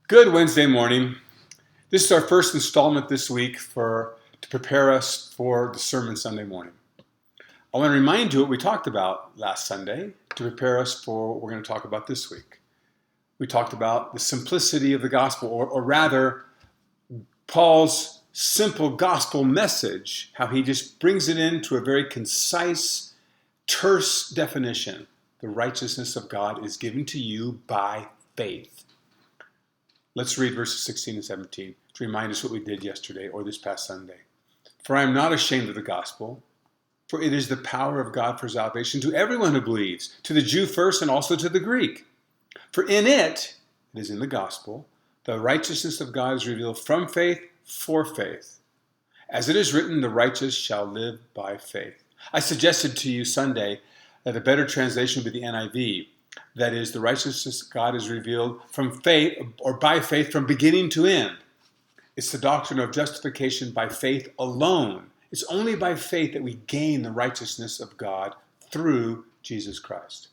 Good Wednesday morning. This is our first installment this week to prepare us for the sermon Sunday morning. I want to remind you what we talked about last Sunday to prepare us for what we're going to talk about this week. We talked about the simplicity of the gospel, or rather, Paul's simple gospel message, how he just brings it into a very concise, terse definition. The righteousness of God is given to you by faith. Let's read verses 16 and 17 to remind us what we did yesterday or this past Sunday. For I am not ashamed of the gospel, for it is the power of God for salvation to everyone who believes, to the Jew first and also to the Greek. For in it is in the gospel, the righteousness of God is revealed from faith for faith. As it is written, the righteous shall live by faith. I suggested to you Sunday that a better translation would be the NIV. That is, the righteousness of God is revealed from faith or by faith from beginning to end. It's the doctrine of justification by faith alone. It's only by faith that we gain the righteousness of God through Jesus Christ.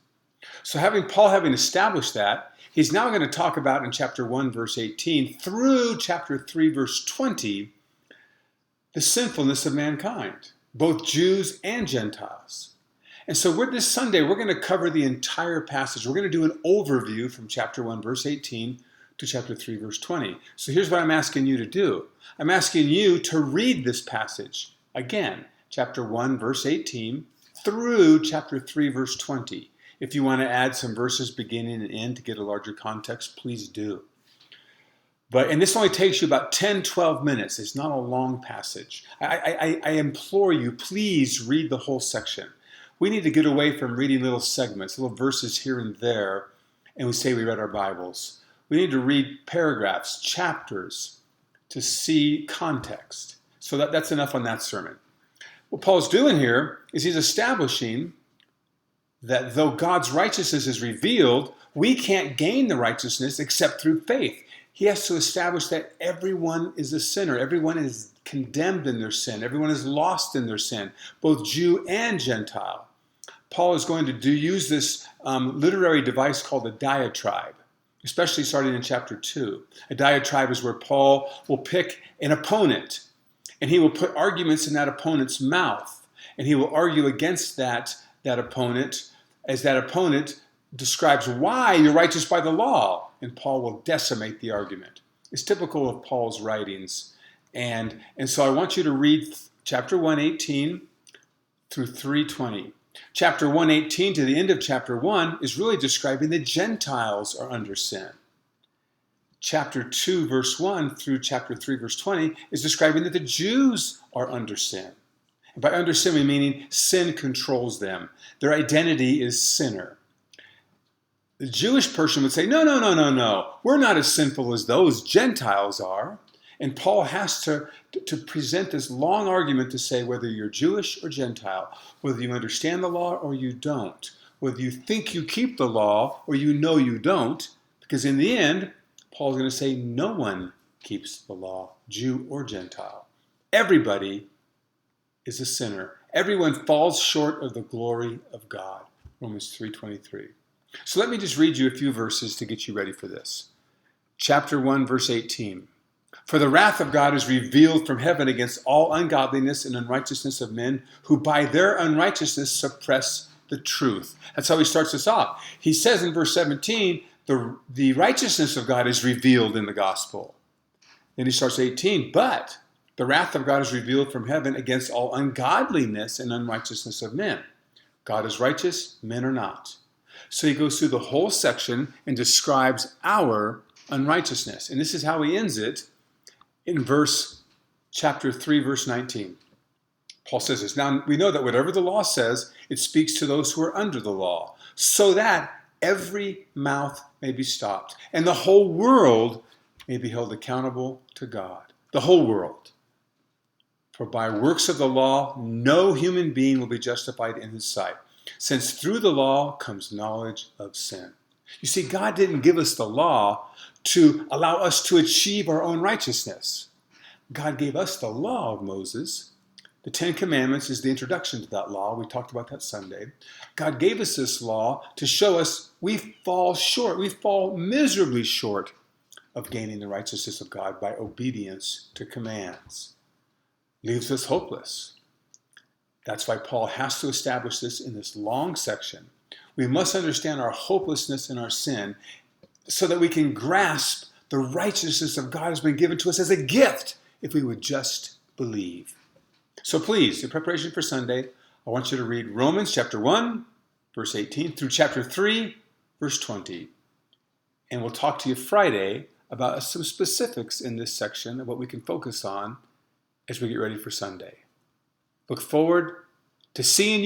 So Paul having established that, he's now going to talk about in chapter 1, verse 18, through chapter 3, verse 20, the sinfulness of mankind, both Jews and Gentiles. And so this Sunday, we're going to cover the entire passage. We're going to do an overview from chapter 1, verse 18 to chapter 3, verse 20. So here's what I'm asking you to do. I'm asking you to read this passage again, chapter 1, verse 18 through chapter 3, verse 20. If you want to add some verses beginning and end to get a larger context, please do. And this only takes you about 10, 12 minutes. It's not a long passage. I implore you, please read the whole section. We need to get away from reading little segments, little verses here and there, and we say we read our Bibles. We need to read paragraphs, chapters, to see context. So that's enough on that sermon. What Paul's doing here is he's establishing that though God's righteousness is revealed, we can't gain the righteousness except through faith. He has to establish that everyone is a sinner. Everyone is condemned in their sin. Everyone is lost in their sin, both Jew and Gentile. Paul is going to use this literary device called a diatribe, especially starting in chapter 2. A diatribe is where Paul will pick an opponent, and he will put arguments in that opponent's mouth, and he will argue against that opponent as that opponent describes why you're righteous by the law, and Paul will decimate the argument. It's typical of Paul's writings. And so I want you to read chapter 1:18 through 3:20. Chapter 1:18 to the end of chapter 1 is really describing the Gentiles are under sin. Chapter 2, verse 1 through chapter 3, verse 20 is describing that the Jews are under sin. And by under sin, we meaning sin controls them. Their identity is sinner. The Jewish person would say, no. We're not as sinful as those Gentiles are. And Paul has to present this long argument to say whether you're Jewish or Gentile, whether you understand the law or you don't, whether you think you keep the law or you know you don't, because in the end, Paul's going to say no one keeps the law, Jew or Gentile. Everybody is a sinner. Everyone falls short of the glory of God, Romans 3:23. So let me just read you a few verses to get you ready for this. Chapter 1, verse 18. For the wrath of God is revealed from heaven against all ungodliness and unrighteousness of men who by their unrighteousness suppress the truth. That's how he starts us off. He says in verse 17, the righteousness of God is revealed in the gospel. Then he starts 18, but the wrath of God is revealed from heaven against all ungodliness and unrighteousness of men. God is righteous, men are not. So he goes through the whole section and describes our unrighteousness. And this is how he ends it in chapter 3, verse 19. Paul says this. Now we know that whatever the law says, it speaks to those who are under the law, so that every mouth may be stopped, and the whole world may be held accountable to God. The whole world. For by works of the law, no human being will be justified in his sight, since through the law comes knowledge of sin. You see, God didn't give us the law to allow us to achieve our own righteousness. God gave us the law of Moses. The Ten Commandments is the introduction to that law. We talked about that Sunday. God gave us this law to show us we fall short. We fall miserably short of gaining the righteousness of God by obedience to commands. Leaves us hopeless. That's why Paul has to establish this in this long section. We must understand our hopelessness and our sin so that we can grasp the righteousness of God has been given to us as a gift if we would just believe. So please, in preparation for Sunday, I want you to read Romans chapter 1, verse 18 through chapter 3, verse 20. And we'll talk to you Friday about some specifics in this section of what we can focus on as we get ready for Sunday. Look forward to seeing you